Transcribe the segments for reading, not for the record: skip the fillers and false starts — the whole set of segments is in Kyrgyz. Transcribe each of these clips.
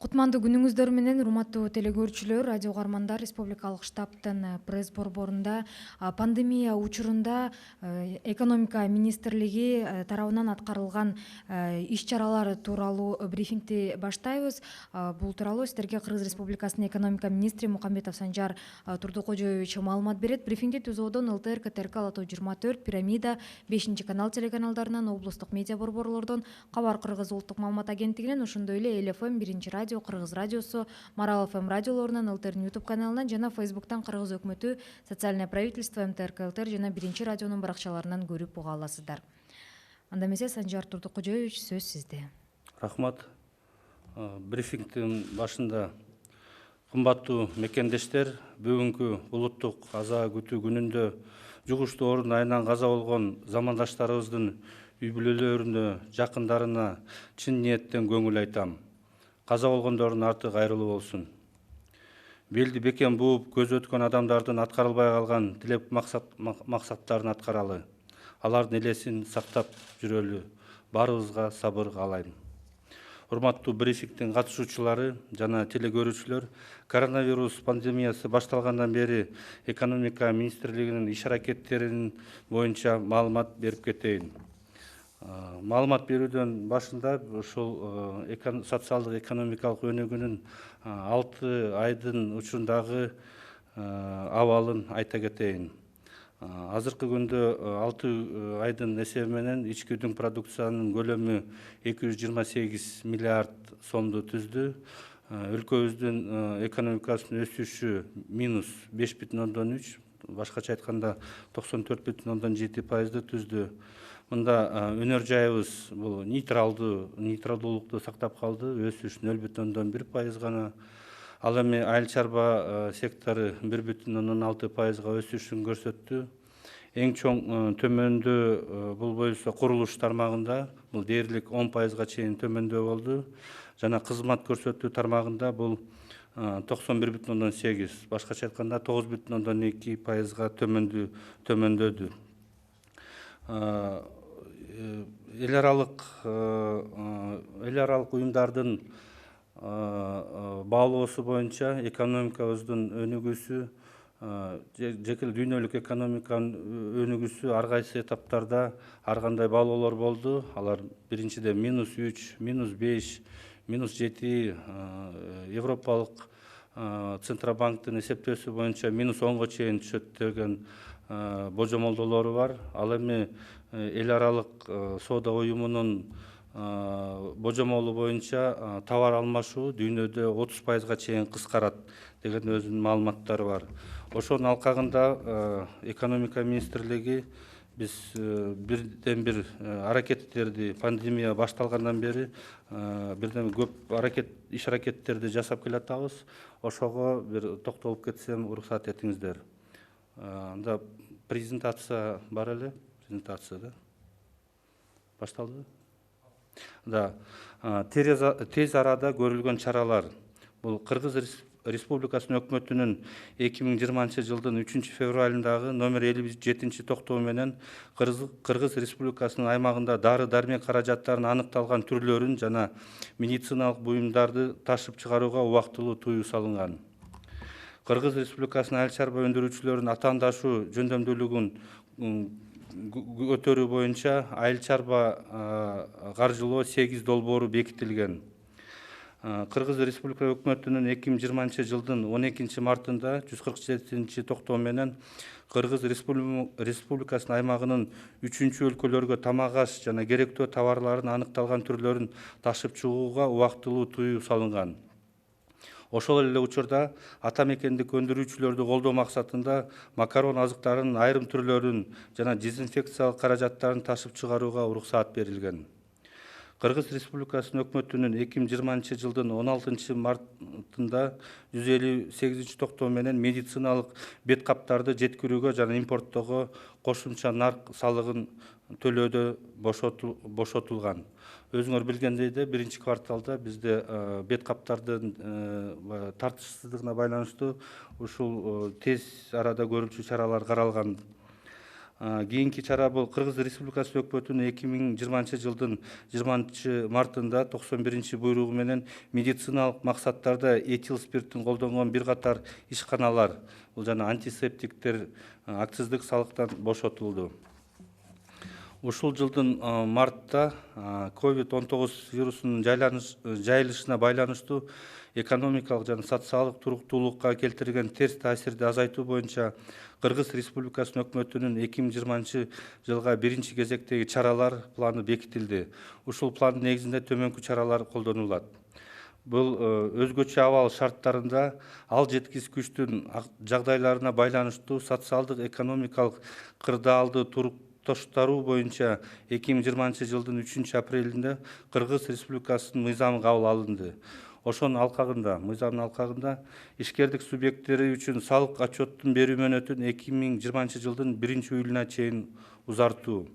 Кутмандуу күнүңүздөр менен урматтуу телекөрүүчүлөр, радио угармандар, республикалык штабтын пресс борборунда пандемия учурунда экономика министрлиги тарабынан аткарылган иш-чаралар тууралуу брифингди баштайбыз. Бул тууралуу сиздерге Кыргыз Республикасынын экономика министри Мукамбетов Санжар Турдукожоевич маалымат берет. Брифингди ТУЗОдон ЛТР, КТРК, Лото 24, Пирамида, 5-канал телеканалдарынан, облустук медиа борборлордон, Кабар Кыргыз улуттук маалымат агенттигинен, ошондой эле Эл ФМ, 1-радио, Кыргыз радиосу, Марал ФМ радиолорунан, ЛТРнын YouTube каналынан жана Facebook'тан Кыргыз өкмөтү, социальное правительство, МТРК ЛТР жана 1-радионун баракчаларынан көрүп уга аласыздар. Анда эмесе Санжар Турдукожоевич, сөз сизде. Рахмат. Брифингтин башында кымбаттуу мекендештер, бүгүнкү улуттук аза күтүү күнүндө жугуштуу орун айынан каза болгон замандаштарыбыздын үй бүлөлөрүнө, жакындарына чын ниеттен көңүл айтам. Каза болгондордун арты кайрылуу болсун. Белди бекем бууп көзү өткөн адамдардын аткарылбай калган тилек максаттарын аткаралы. Алардын элесин сактап жүрөлү. Баарыбызга сабыр каалайм. Урматтуу брифингдин катышуучулары жана телекөрүүчүлөр, коронавирус пандемиясы башталгандан бери экономика министрлигинин иш-аракеттеринин боюнча маалымат берип кетейин. Маалымат берүүдөн башында ушул социалдык экономикалык өнүгүүнүн 6 айдын учурундагы абалын айта кетейин. Азыркы күндө 6 айдын эсеби менен ички өтүү продукциянын көлөмү 228 миллиард сомду түздү. Өлкөбүздүн экономикасынын өсүшү -5,3, башкача айтканда 94,7% түздү. Мында өнөр жайыбыз бул нейтралдуулукту сактап калды, өсүш 0,1% гана. Ал эми айыл чарба сектору 1,6% өсүшүн көрсөттү. Эң чоң төмөндөө бул боюнча курулуш тармагында бул дээрлик 10%га чейин төмөндөө болду. Жана кызмат көрсөтүү тармагында бул 91,8, башкача айтканда 9,2%га төмөндөдү. Эл аралык уюмдардын баалоосу боюнча экономикабыздын өнүгүүсү, жеке дүйнөлүк экономиканын өнүгүүсү ар кайсы этаптарда ар кандай баалоолор болду. Алар биринчиден -3, -5, -7, Европалык Центробанктын эсептөөсү боюнча -10га чейин түшөт деген божомолдоолору бар. Ал эми эл аралык соода уюмунун божомолу боюнча товар алмашуу дүйнөдө 30%га чейин кыскарат деген өзүнүн маалыматтары бар. Ошонун алкагында экономика министрлиги биз бирден бир аракеттерди пандемия башталгандан бери бирден көп иш-аракеттерди жасап келатабыз. Ошого бир токтолуп кетсем, уруксат этиңиздер. Анда презентация бар эле, презентация да? Башталды? Да. Тез арада көрүлгөн чаралар. Бул Кыргыз Республикасынын өкмөтүнүн 2020 жылдын 3 февралындагы номер 57 токтоо менен Кыргыз Республикасынын аймагында дары-дармек каражаттарынын аныкталган түрлөрүн жана медициналык буюмдарды ташып чыгарууга убактылуу тыюу салынган. Кыргыз Республикасынын айыл чарба өндүрүүчүлөрүнүн атаандашуу жөндөмдүүлүгүн көтөрүү боюнча айыл чарба каржылоо 8 долбоору бекитилген. Кыргыз Республика өкмөтүнүн 2020 жылдын 12 мартында 147 токтоо менен Кыргыз Республикасынын аймагынын 3 өлкөлөргө тамак аш жана керектүү товарлардын аныкталган түрлөрүн ташып чыгууга убактылуу тыюу салынган. Ошол эле учурда ата мекендик өндүрүүчүлөрдү колдоо максатында макарон азыктарынын айрым түрлөрүн жана дезинфекциялык каражаттарын ташып чыгарууга уруксаат берилген. Кыргыз Республикасынын өкмөтүнүн 2020 жылдын 16 мартында 158 токтоо менен медициналык бет каптарды жеткирүүгө жана импорттоого кошумча нарк салыгын төлөөдө бошотулган. Өзүңөр билгендей де, биринчи кварталда бизде бет каптардын тартышсыздыгына байланыштуу ушул тез арада көрүлчү чаралар каралган. Кийинки чара бул Кыргыз Республикасы өкмөтүнүн 2020 жылдын 20 мартында 91 буйругу менен медициналык максаттарда этил спиртин колдонгон бир катар ишканалар, бул жана антисептиктер акциздик салыктан бошотулду. Ушул жылдын мартта COVID-19 вирусунун жайылышына байланыштуу экономикалык жана социалдык туруктуулукка келтирген терс таасирди азайтуу боюнча Кыргыз Республикасынын өкмөтүнүн 2020 жылга биринчи кезектеги чаралар планы бекитилди. Ушул пландын негизинде төмөнкү чаралар колдонулат. Бул өзгөчө абал шарттарында ал жеткизгүчтүн жагдайларына байланыштуу социалдык экономикалык кырдаалды тошторуу боюнча 2020 жылдын 3 апрелинде Кыргыз Республикасынын мыйзамы кабыл алынды. Ошонун мыйзамдын алкагында ишкердик субъекттери үчүн салык отчеттун берүү мөөнөтүн 2020 жылдын 1-июлуна чейин узартуу.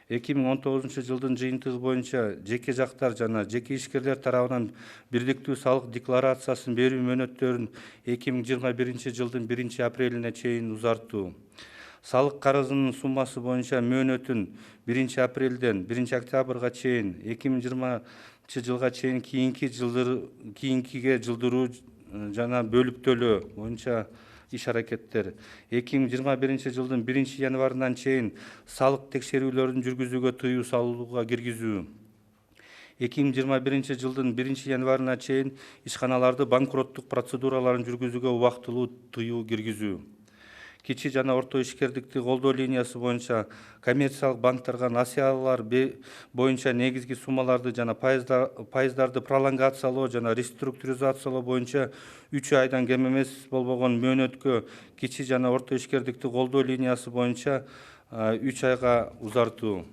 2019 жылдын жыйынтыгы боюнча жеке жактар жана жеке ишкерлер тарабынан бирдиктүү салык декларациясын берүү мөөнөттөрүн 2021 жылдын 1-апрелине чейин узартуу. Салык карызынын суммасы боюнча мөөнөтүн 1-апрелден 1-октябрга чейин, 2020 жылга чейин кийинкиге жылдыруу жана бөлүп төлөө боюнча иш аракеттер. 2021 жылдын 1-январынан чейин салык текшерүүлөрүн жүргүзүүгө тыюу салууга киргизүү. 2021 жылдын 1-январына чейин ишканаларды банкроттук процедураларын жүргүзүүгө убактылуу тыюу киргизүү. Кичи жана орто ишкердикти колдоо линиясы боюнча коммерциялык банктарга насыялар боюнча негизги суммаларды жана пайыздарды пролонгациялоо жана реструктуризациялоо боюнча 3 айдан кем эмес болбогон мөөнөткө кичи жана орто ишкердикти колдоо линиясы боюнча 3 айга узартуу.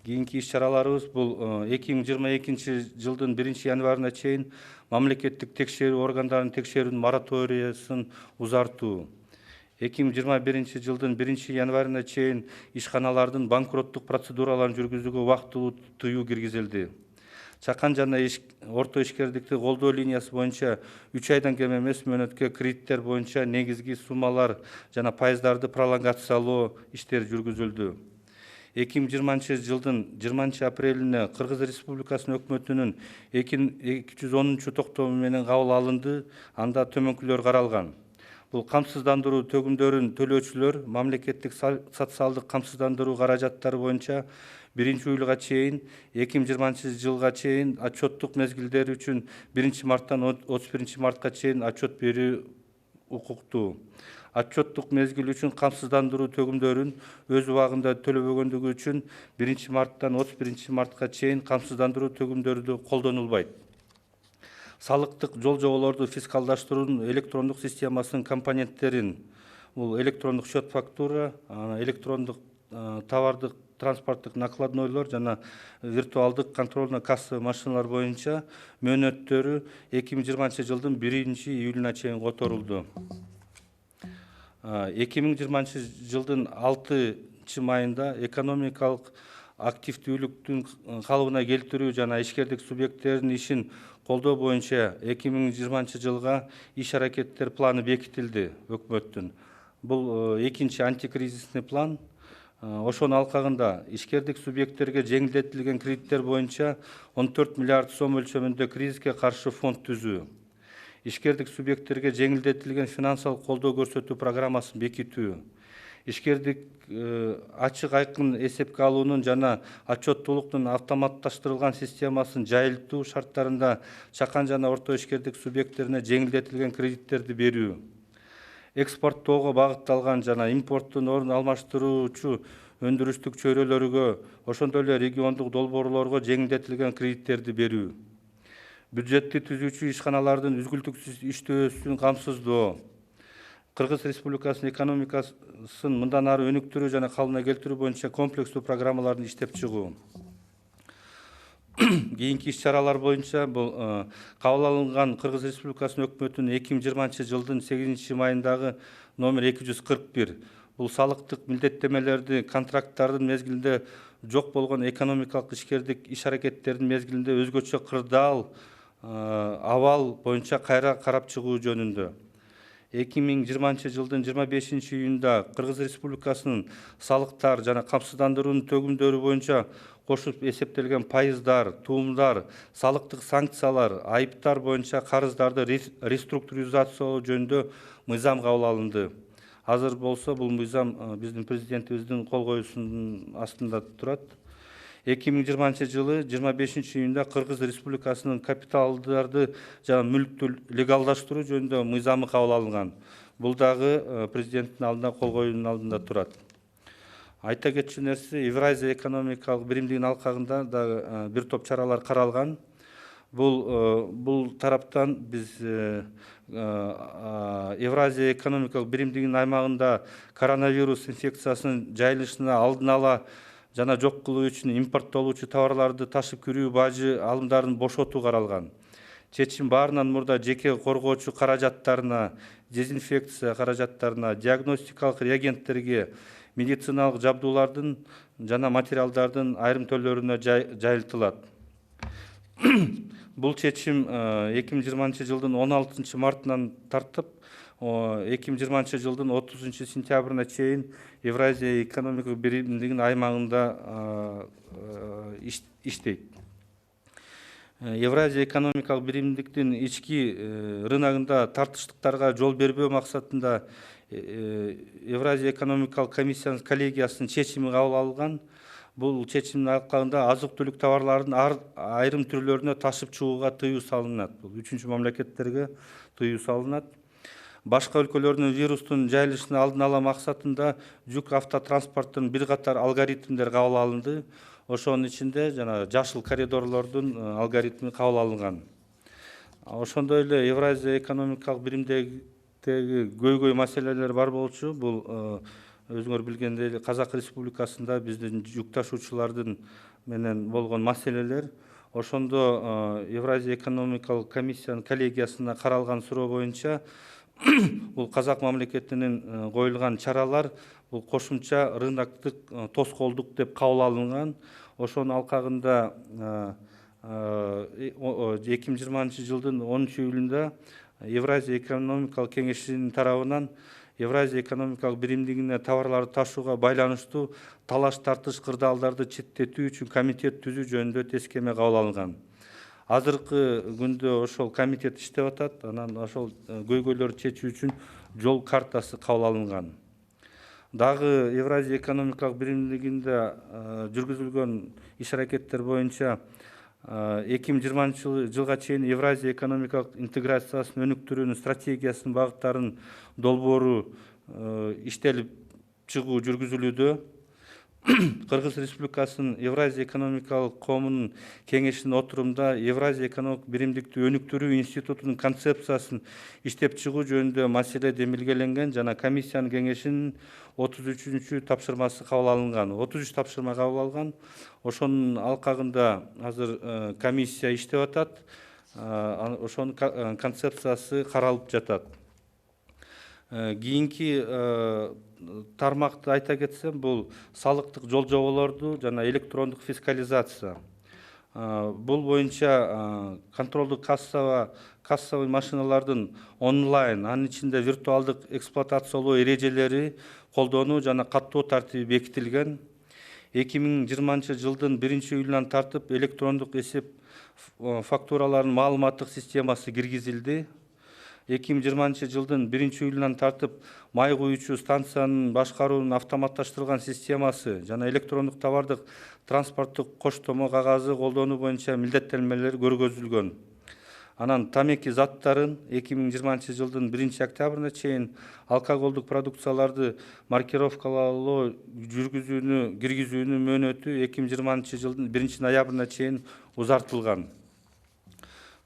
Кийинки иш чараларыбыз бул 2022 жылдын 1-январына чейин мамлекеттик текшерүү органдарынын текшерүүнүн мораториясын узартуу. 2021 жылдын 1-январына чейин ишканалардын банкроттук процедураларын жүргүзүүгө убактылуу тыюу киргизилди. Чакан жана орто ишкердикти колдоо линиясы боюнча 3 айдан кем эмес мөөнөткө кредиттер боюнча негизги суммалар жана пайыздарды пролонгациялоо иштери жүргүзүлдү. 2020 жылдын 20 апрелине Кыргыз Республикасынын өкмөтүнүн 210-токтому менен кабыл алынды. Анда төмөнкүлөр каралган. Бул камсыздандыруу төгүмдөрүн төлөөчүлөр мамлекеттик социалдык камсыздандыруу каражаттары боюнча 1-июлга чейин, 2020 жылга чейин отчеттук мезгилдери үчүн 1-марттан 31-мартка чейин отчет берүү укуктуу. Отчеттук мезгил үчүн камсыздандыруу төгүмдөрүн өз убагында төлөбөгөндүгү үчүн 1-марттан 31-мартка чейин камсыздандыруу төгүмдөрү колдонулбайт. Салыктык жол жоболорду фискалдаштыруунун электрондук системасынын компоненттерин, бул электрондук счет фактура, электрондук товардык транспорттук накладнойлор жана виртуалдык контрольно кассовый машиналар боюнча мөөнөттөрү 2020 жылдын 1-июлуна чейин которулду. 2020 жылдын 6 майында экономикалык активдүүлүктүн калыбына келтирүү жана ишкердик субъекттеринин ишин колдоо боюнча 2020 жылга иш аракеттер планы бекитилди өкмөттүн. Бул экинчи антикризисный план. Ошонун алкагында ишкердик субъекттерге жеңилдетилген кредиттер боюнча 14 миллиард сом өлчөмүндө кризиске каршы фонд түзүү. Ишкердик субъекттерге жеңилдетилген финансылык колдоо көрсөтүү программасын бекитүү. Ишкердик ачык айкын эсепке алуунун жана отчеттуулуктун автоматташтырылган системасын жайылтуу шарттарында чакан жана орто ишкердик субъекттерине жеңилдетилген кредиттерди берүү. Экспорттоого багытталган жана импорттун орун алмаштыруучу өндүрүштүк чөйрөлөргө, ошондой эле региондук долбоорлорго жеңилдетилген кредиттерди берүү. Бюджетти түзүүчү ишканалардын үзгүлтүксүз иштөөсүн камсыздоо. Кыргыз Республикасынын экономикасын мындан ары өнүктүрүү жана калыбына келтирүү боюнча комплекстүү программаларды иштеп чыгуу. Кийинки иш чаралар боюнча бул кабыл алынган Кыргыз Республикасынын өкмөтүнүн 2020 жылдын 8 майындагы номер 241. Бул салыктык милдеттемелерди контракттардын мезгилинде жок болгон экономикалык ишкердик иш аракеттердин мезгилинде өзгөчө кырдаал абал боюнча кайра карап чыгуу жөнүндө. жылдын 25-июнда Кыргыз Республикасынын салыктар жана камсыздандыруунун төгүмдөрү боюнча кошуп эсептелген пайыздар, туумдар, салыктык санкциялар, айыптар боюнча карыздарды реструктуризациялоо жөнүндө мыйзам кабыл алынды. Азыр болсо бул мыйзам биздин президентибиздин кол коюусунун астында турат. 2020 жылы 25-июнда Кыргыз Республикасынын капиталдарды жана мүлктү легалдаштыруу жөнүндө мыйзамы кабыл алынган. Бул дагы президенттин алдында кол коюунун алдында турат. Айта кетчү нерсе, Евразия экономикалык биримдигинин алкагында дагы бир топ чаралар каралган. Бул тараптан биз Евразия экономикалык биримдигинин аймагында коронавирус инфекциясынын жайылышына алдын ала жана жок кылуу үчүн импорттолуучу товарларды ташып кирүү бажы алымдарын бошотуу каралган. Чечим баарынан мурда жеке коргоочу каражаттарына, дезинфекция каражаттарына, диагностикалык реагенттерге, медициналык жабдуулардын жана материалдардын айрым төлөрүнө жайылтылат. Бул чечим 2020 жылдын 16 мартынан тартып, 2020 жылдын 30 сентябрына чейин Евразия экономикалык биримдигинин аймагында иштейт. Евразия экономикалык биримдиктин ички рыногунда тартыштыктарга жол бербөө максатында Евразия экономикалык комиссиянын коллегиясынын чечими кабыл алынган. Бул чечимдин алкагында азык-түлүк товарларынын айрым түрлөрүнө ташып чыгууга тыюу салынат. Бул үчүнчү мамлекеттерге тыюу салынат. Башка өлкөлөрдүн вирустун жайылышын алдын ала максатында жүк автотранспорттун бир катар алгоритмдер кабыл алынды. Ошонун ичинде жана жашыл коридорлордун алгоритми кабыл алынган. Ошондой эле Евразия экономикалык биримдеги көйгөй маселелер бар болчу. Бул өзүңөр билгендей Казак Республикасында биздин жүк ташуучулардын менен болгон маселелер. Ошондо Евразия экономикалык комиссиянын коллегиясына каралган суроо боюнча бул Казак мамлекетинин коюлган чаралар бул кошумча рыноктук тоскоолдук деп кабыл алынган. Ошонун алкагында 2020 жылдын 10 июлунда Евразия экономикалык кеңешинин тарабынан Евразия экономикалык биримдигине товарларды ташууга байланыштуу талаш тартыш кырдаалдарды четтетүү үчүн комитет түзүү жөнүндө тескеме кабыл алынган. Азыркы күндө ошол комитет иштеп атат, анан ошол көйгөйлөрдү чечүү үчүн жол картасы кабыл алынган. Дагы Евразия экономикалык биримдигинде жүргүзүлгөн иш-аракеттер боюнча 2020 жылга чейин Евразия экономикалык интеграциясын өнүктүрүүнүн стратегиясынын багыттарын долбоору иштелип чыгуу жүргүзүлүүдө. Кыргыз Республикасынын Евразия экономикалык коомунун кеңешинин отурумда Евразия экономикалык биримдикти өнүктүрүү институтунун концепциясын иштеп чыгуу жөнүндө маселе демилгеленген жана комиссиянын кеңешинин 33 тапшырмасы кабыл алынган. 33 тапшырма кабыл алган. Ошонун алкагында азыр комиссия иштеп атат. Ошонун концепциясы каралып жатат. Кийинки тармакты айта кетсем, бул салыктык жол-жоболорду жана электрондук фискализация. Бул боюнча контролдук кассовый машиналардын онлайн, анын ичинде виртуалдык эксплуатациялоо эрежелери колдонуу жана каттоо тартиби бекитилген. 2020 жылдын 1 июлунан тартып электрондук эсеп фактураларынын маалыматтык системасы киргизилди. 2020 жылдын 1 июлунан тартып май куюучу станциянын башкаруунун автоматташтырылган системасы жана электрондук товардык транспорттук коштомо кагазы колдонуу боюнча милдеттенмелер көргөзүлгөн. Анан тамеки заттарын 2020 жылдын 1 октябрына чейин алкоголдук продукцияларды маркировкалоо киргизүүнүн мөөнөтү 2020 жылдын 1 ноябрына чейин узартылган.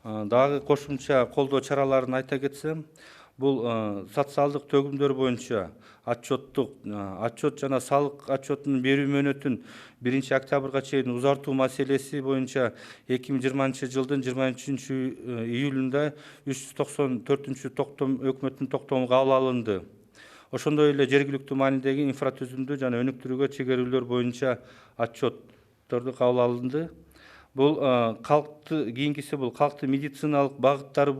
Дагы кошумча колдоо чараларын айта кетсем, бул социалдык төгүмдөр боюнча отчет жана салык отчетунун берүү мөөнөтүн 1 октябрга чейин узартуу маселеси боюнча 2020 жылдын 23 июлунда 394 өкмөттүн токтому кабыл алынды. Ошондой эле жергиликтүү маанидеги инфратүзүмдү жана өнүктүрүүгө чегерүүлөр боюнча отчетторду кабыл алынды. Бул калкты кийинкиси бул калкты медициналык багыттар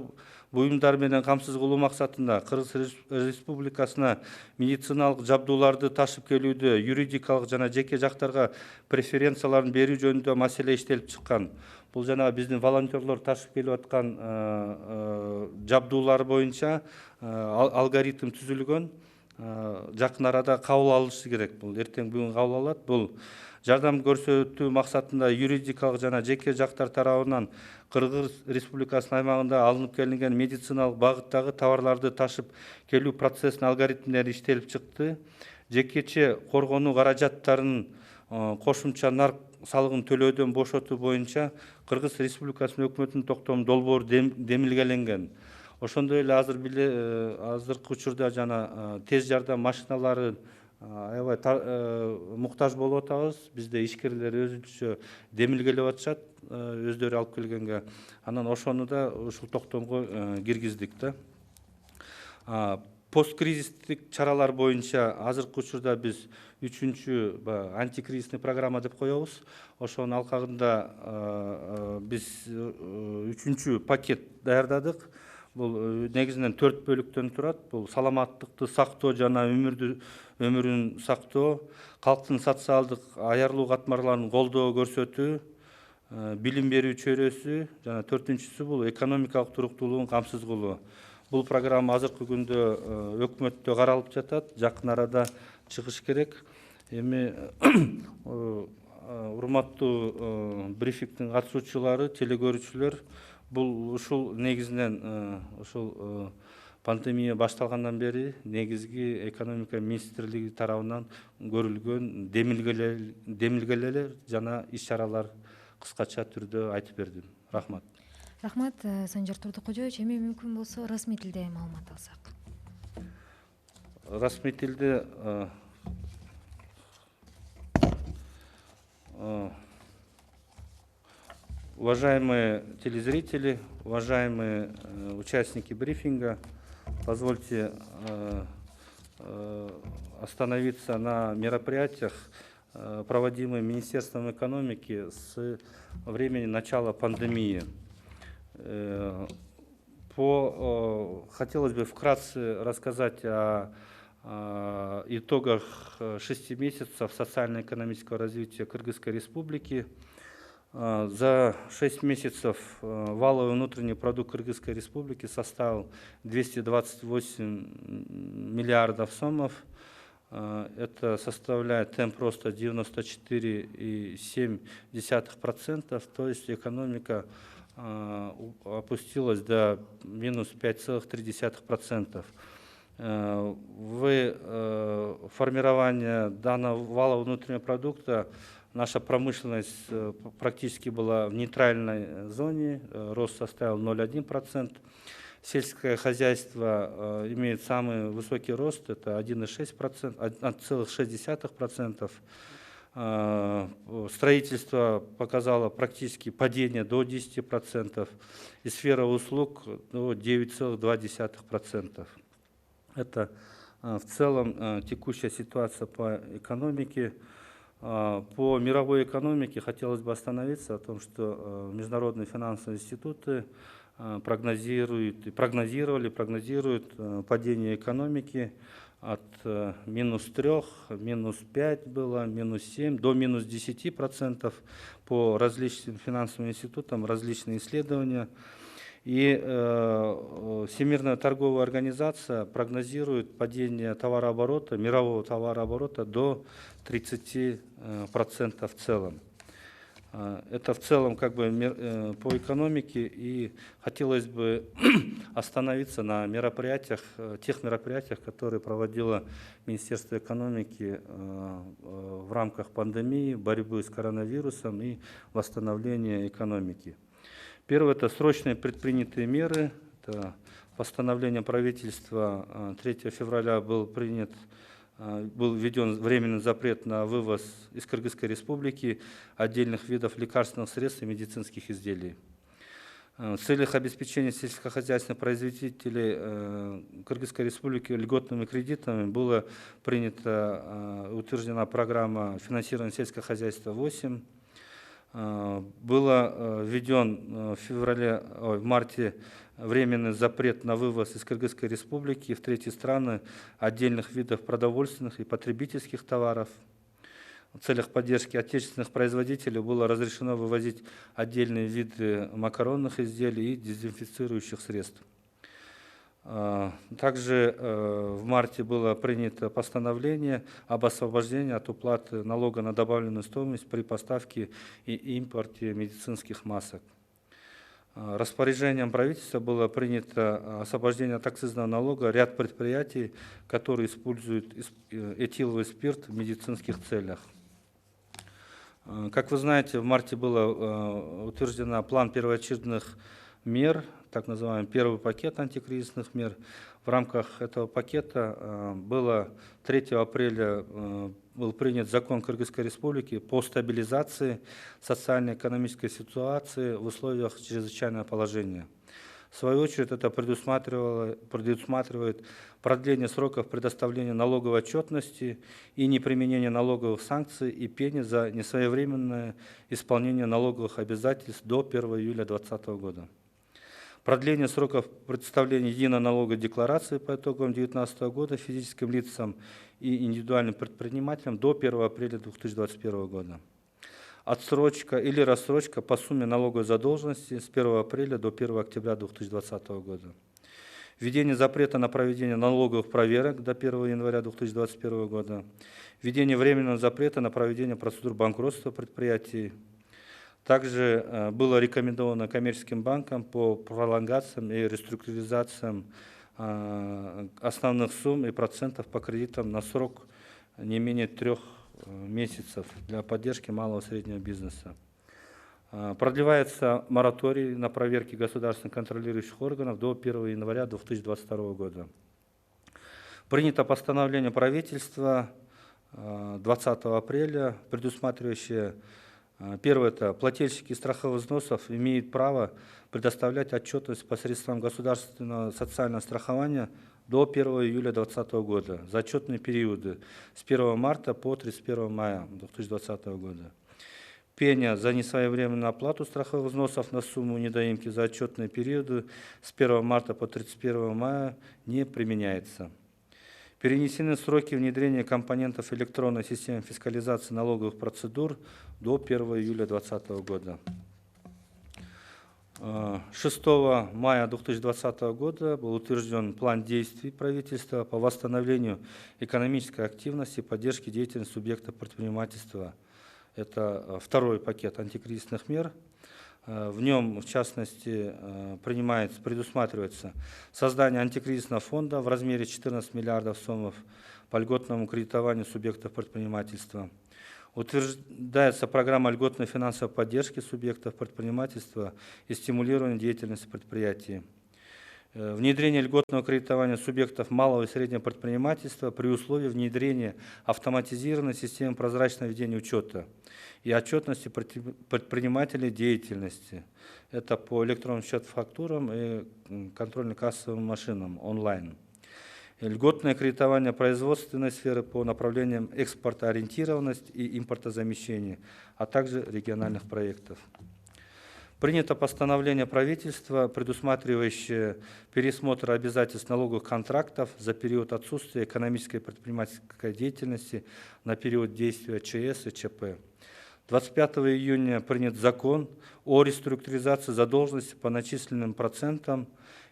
буюмдар менен камсыз кылуу максатында Кыргыз Республикасына медициналык жабдууларды ташып келүүдө юридикалык жана жеке жактарга преференцияларын берүү жөнүндө маселе иштелип чыккан. Бул жанагы биздин волонтерлор ташып келип аткан жабдуулар боюнча алгоритм түзүлгөн. Жакын арада кабыл алышы керек. Бул эртең бүгүн кабыл алат. Бул жардам көрсөтүү максатында юридикалык жана жеке жактар тарабынан Кыргыз Республикасынын аймагында алынып келинген медициналык багыттагы товарларды ташып келүү процессинин алгоритмдери иштелип чыкты. Жекече коргонуу каражаттарынын кошумча нарк салыгын төлөөдөн бошотуу боюнча Кыргыз Республикасынын өкмөтүнүн токтому долбоору демилгеленген. Ошондой эле азыркы учурда жана тез жардам машиналары аябай муктаж болуп атабыз. Бизде ишкерлер өзүнчө демилгелеп атышат, өздөрү алып келгенге. Анан ошону да ушул токтомго киргиздик да. Посткризистик чаралар боюнча азыркы учурда биз 3-чү антикризисный программа деп коебуз. Ошонун алкагында биз 3-чү пакет даярдадык. Бул негизинен 4 бөлүктөн турат. Бул саламаттыкты сактоо жана өмүрүн сактоо, калктын социалдык аярлуу катмарларын колдоо көрсөтүү, билим берүү чөйрөсү жана 4-чүсү бул экономикалык туруктуулугун камсыз кылуу. Бул программа азыркы күндө өкмөттө каралып жатат, жакын арада чыгыш керек. Эми урматтуу брифингдин катышуучулары, телекөрүүчүлөр, бул ушул негизинен ушул пандемия башталгандан бери негизги экономика министрлиги тарабынан көрүлгөн демилгелер жана иш-чаралар кыскача түрдө айтып бердим. Рахмат. Рахмат, Санжар Турдукожоевич. Эми мүмкүн болсо расмий тилде маалымат алсак. Расмий тилде уважаемые телезрители, уважаемые участники брифинга, позвольте остановиться на мероприятиях, проводимых Министерством экономики с времени начала пандемии. Хотелось бы вкратце рассказать о итогах 6 месяцев социально-экономического развития Кыргызской Республики. За 6 месяцев валовый внутренний продукт Кыргызской Республики составил 228 миллиардов сомов. Это составляет темп роста 94,7%, то есть экономика опустилась до минус 5,3%. В формировании данного валового внутреннего продукта наша промышленность практически была в нейтральной зоне, рост составил 0,1%. Сельское хозяйство имеет самый высокий рост, это 1,6%. Строительство показало практически падение до 10%, и сфера услуг до 9,2%. Это в целом текущая ситуация по экономике. По мировой экономике хотелось бы остановиться о том, что международные финансовые институты прогнозируют падение экономики от -3, -5 было, -7 до -10% по различным финансовым институтам, различные исследования. И Всемирная торговая организация прогнозирует падение товарооборота, мирового товарооборота до 30% в целом. Это в целом как бы по экономике, и хотелось бы остановиться на мероприятиях, тех мероприятиях, которые проводило Министерство экономики в рамках пандемии, борьбы с коронавирусом и восстановления экономики. Первое – это срочные предпринятые меры. Это постановление правительства 3 февраля был введен временный запрет на вывоз из Кыргызской Республики отдельных видов лекарственных средств и медицинских изделий. В целях обеспечения сельскохозяйственных производителей Кыргызской Республики льготными кредитами была утверждена программа финансирования сельского хозяйства 8. Было введен в марте временный запрет на вывоз из Кыргызской республики в третьи страны отдельных видов продовольственных и потребительских товаров. В целях поддержки отечественных производителей было разрешено вывозить отдельные виды макаронных изделий и дезинфицирующих средств. Также в марте было принято постановление об освобождении от уплаты налога на добавленную стоимость при поставке и импорте медицинских масок. Распоряжением правительства было принято освобождение от акцизного налога ряд предприятий, которые используют этиловый спирт в медицинских целях. Как вы знаете, в марте был утвержден план первоочередных мер, так называемый первый пакет антикризисных мер. В рамках этого пакета было 3 апреля был принят закон Кыргызской республики по стабилизации социально-экономической ситуации в условиях чрезвычайного положения. В свою очередь, это предусматривает продление сроков предоставления налоговой отчетности и неприменение налоговых санкций и пени за несвоевременное исполнение налоговых обязательств до 1 июля 2020 года. Продление сроков представления единой налоговой декларации по итогам 2019 года физическим лицам и индивидуальным предпринимателям до 1 апреля 2021 года. Отсрочка или рассрочка по сумме налоговой задолженности с 1 апреля до 1 октября 2020 года. Введение запрета на проведение налоговых проверок до 1 января 2021 года. Введение временного запрета на проведение процедур банкротства предприятий. Также было рекомендовано коммерческим банкам по пролонгациям и реструктуризациям основных сумм и процентов по кредитам на срок не менее 3 месяцев для поддержки малого и среднего бизнеса. Продлевается мораторий на проверки государственных контролирующих органов до 1 января 2022 года. Принято постановление правительства 20 апреля, предусматривающее: первое, это плательщики страховых взносов имеют право предоставлять отчетность по средствам государственного социального страхования до 1 июля 2020 года за отчетные периоды с 1 марта по 31 мая 2020 года. Пеня за несвоевременную оплату страховых взносов на сумму недоимки за отчетные периоды с 1 марта по 31 мая не применяется. Перенесены сроки внедрения компонентов электронной системы фискализации налоговых процедур до 1 июля 2020 года. 6 мая 2020 года был утвержден план действий правительства по восстановлению экономической активности и поддержке деятельности субъектов предпринимательства. Это второй пакет антикризисных мер. В нем, в частности, предусматривается создание антикризисного фонда в размере 14 миллиардов сомов по льготному кредитованию субъектов предпринимательства. Утверждается программа льготной финансовой поддержки субъектов предпринимательства и стимулирования деятельности предприятий. Внедрение льготного кредитования субъектов малого и среднего предпринимательства при условии внедрения автоматизированной системы прозрачного ведения учета и отчетности предпринимателей деятельности. Это по электронным счет-фактурам и контрольно-кассовым машинам онлайн. Льготное кредитование производственной сферы по направлениям экспортоориентированность и импортозамещение, а также региональных проектов. Принято постановление правительства, предусматривающее пересмотр обязательств налоговых контрактов за период отсутствия экономической и предпринимательской деятельности на период действия ЧС и ЧП. 25 июня принят закон о реструктуризации задолженности по начисленным процентам,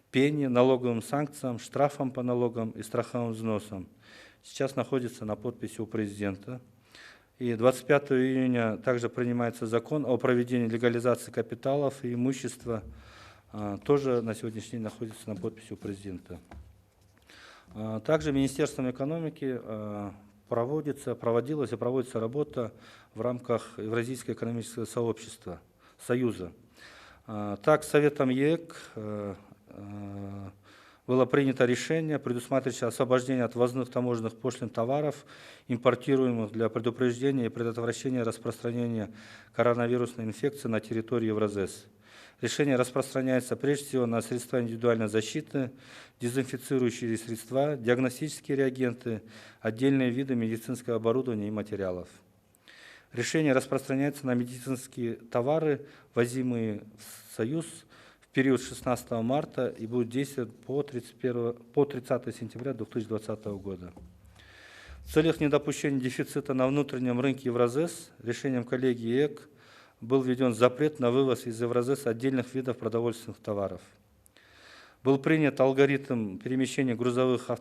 пени, налоговым санкциям, штрафам по налогам и страховым взносам. Сейчас находится на подписи у президента. И 25 июня также принимается закон о проведении легализации капиталов и имущества. Тоже на сегодняшний день находится на подписи у президента. Также Министерством экономики проводилась и проводится работа в рамках Евразийского экономического сообщества, Союза. Так, Советом ЕЭК было принято решение, предусматривающее освобождение от ввозных таможенных пошлин товаров, импортируемых для предупреждения и предотвращения распространения коронавирусной инфекции на территории Евразес. Решение распространяется прежде всего на средства индивидуальной защиты, дезинфицирующие средства, диагностические реагенты, отдельные виды медицинского оборудования и материалов. Решение распространяется на медицинские товары, возимые в Союз в период с 16 марта и будет действовать по 30 сентября 2020 года. В целях недопущения дефицита на внутреннем рынке Евразес решением коллегии ЕЭК был введен запрет на вывоз из Евразес отдельных видов продовольственных товаров. Был принят алгоритм перемещения грузовых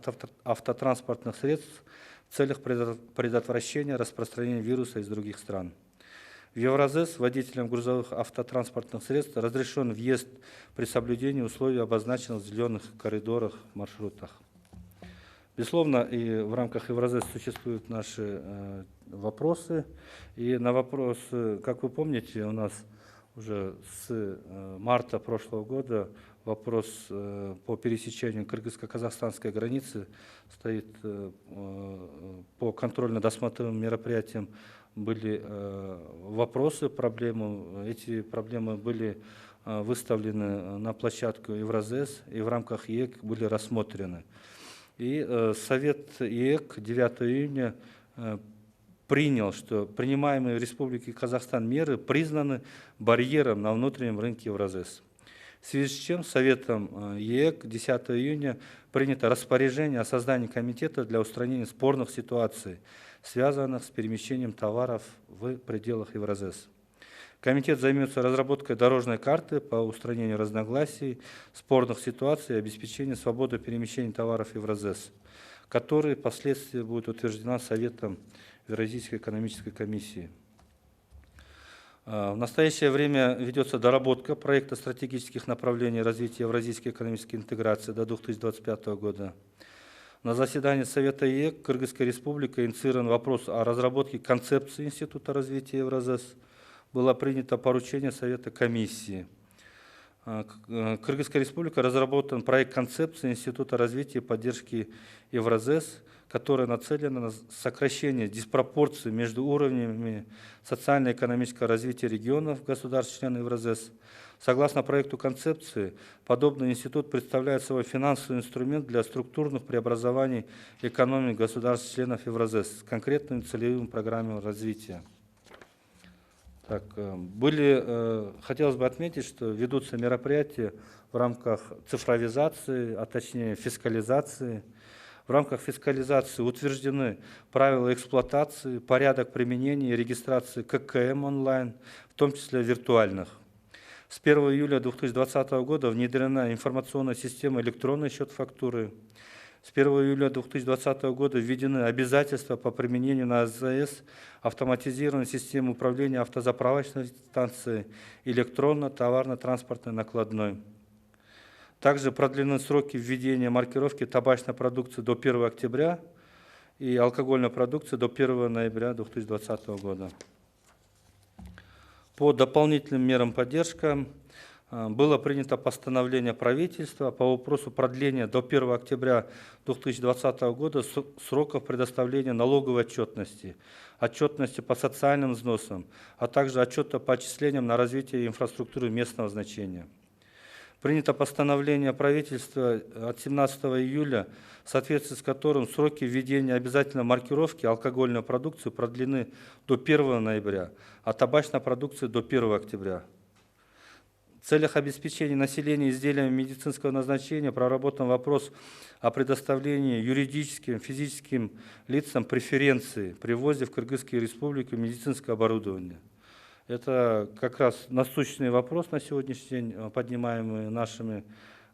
автотранспортных средств в целях предотвращения распространения вируса из других стран. В Евразес водителям грузовых автотранспортных средств разрешен въезд при соблюдении условий, обозначенных в зеленых коридорах, маршрутах. Безусловно, и в рамках Евразес существуют наши вопросы. И на вопросы, как вы помните, у нас уже с марта прошлого года вопрос по пересечению кыргызско-казахстанской границы стоит по контрольно-досмотровым мероприятиям. Были вопросы, проблемы. Эти проблемы были выставлены на площадку Евразес и в рамках ЕЭК были рассмотрены. И Совет ЕЭК 9 июня принял, что принимаемые в Республике Казахстан меры признаны барьером на внутреннем рынке Евразес. В связи с чем Советом ЕЭК 10 июня принято распоряжение о создании комитета для устранения спорных ситуаций, связанных с перемещением товаров в пределах Евразес. Комитет займется разработкой дорожной карты по устранению разногласий, спорных ситуаций и обеспечению свободы перемещения товаров Евразес, которая впоследствии будет утверждена Советом Евразийской экономической комиссии. В настоящее время ведется доработка проекта стратегических направлений развития евразийской экономической интеграции до 2025 года. На заседании Совета ЕЭК Кыргызской Республики инициирован вопрос о разработке концепции Института развития Евразес. Было принято поручение Совета комиссии. Кыргызская Республика разработан проект концепции Института развития и поддержки Евразес, которая нацелена на сокращение диспропорций между уровнями социально-экономического развития регионов государств-членов Евразес. Согласно проекту концепции, подобный институт представляет собой финансовый инструмент для структурных преобразований экономик государств-членов Евразес с конкретными целевыми программами развития. Так, хотелось бы отметить, что ведутся мероприятия в рамках цифровизации, а точнее фискализации. В рамках фискализации утверждены правила эксплуатации, порядок применения и регистрации ККМ онлайн, в том числе виртуальных. С 1 июля 2020 года внедрена информационная система электронный счет фактуры. С 1 июля 2020 года введены обязательства по применению на АЗС автоматизированной системы управления автозаправочной станцией электронно-товарно-транспортной накладной. Также продлены сроки введения маркировки табачной продукции до 1 октября и алкогольной продукции до 1 ноября 2020 года. По дополнительным мерам поддержки было принято постановление правительства по вопросу продления до 1 октября 2020 года сроков предоставления налоговой отчетности, отчетности по социальным взносам, а также отчета по отчислениям на развитие инфраструктуры местного значения. Принято постановление правительства от 17 июля, в соответствии с которым сроки введения обязательной маркировки алкогольной продукции продлены до 1 ноября, а табачной продукции до 1 октября. В целях обеспечения населения изделиями медицинского назначения проработан вопрос о предоставлении юридическим, физическим лицам преференции при ввозе в Кыргызскую Республику медицинского оборудования. Это как раз насущный вопрос на сегодняшний день, поднимаемый нашими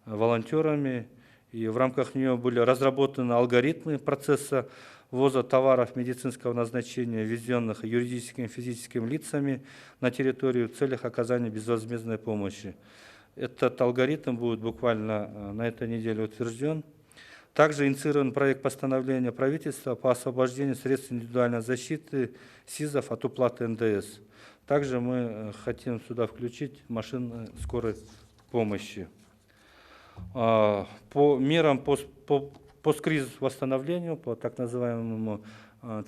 волонтерами. И в рамках нее были разработаны алгоритмы процесса ввоза товаров медицинского назначения, ввезенных юридическими и физическими лицами на территорию в целях оказания безвозмездной помощи. Этот алгоритм будет буквально на этой неделе утвержден. Также инициирован проект постановления правительства по освобождению средств индивидуальной защиты СИЗов от уплаты НДС. Также мы хотим сюда включить машины скорой помощи. По мерам посткризисного восстановлению, по так называемому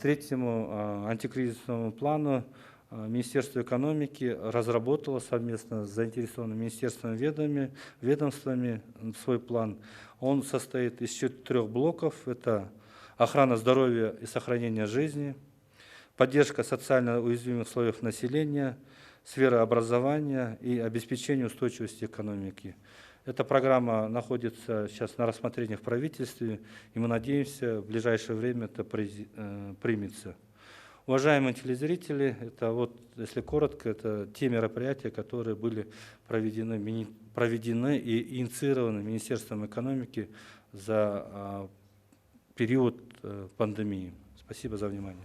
третьему антикризисному плану, Министерство экономики разработало совместно с заинтересованными министерствами, ведомствами свой план. Он состоит из 4 блоков. Это охрана здоровья и сохранение жизни, поддержка социально уязвимых слоев населения, сфера образования и обеспечение устойчивости экономики. Эта программа находится сейчас на рассмотрении в правительстве, и мы надеемся, в ближайшее время это примется. Уважаемые телезрители, это вот, если коротко, это те мероприятия, которые были проведены и инициированы Министерством экономики за период пандемии. Спасибо за внимание.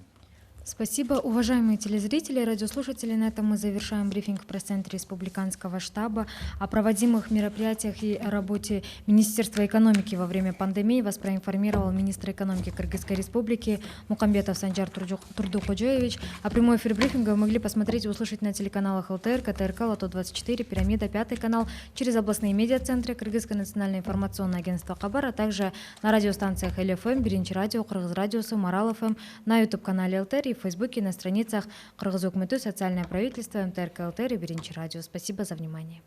Спасибо, уважаемые телезрители и радиослушатели. На этом мы завершаем брифинг в пресс-центре Республиканского штаба. О проводимых мероприятиях и о работе Министерства экономики во время пандемии вас проинформировал министр экономики Кыргызской Республики Мукамбетов Санжар Турдукоджоевич. А прямой эфир брифинга вы могли посмотреть и услышать на телеканалах ЛТР, КТРК, Лото-24, Пирамида, 5 канал, через областные медиацентры Кыргызское национальное информационное агентство Кабар, а также на радиостанциях ЛФМ, Биринчи радио, Кыргыз радиосы, Марал ФМ, на YouTube-канале ЛТР и в Фейсбуке на страницах Кыргыз Өкмөтү, социальное правительство, МТРК ЛТР и Биринчи радио. Спасибо за внимание.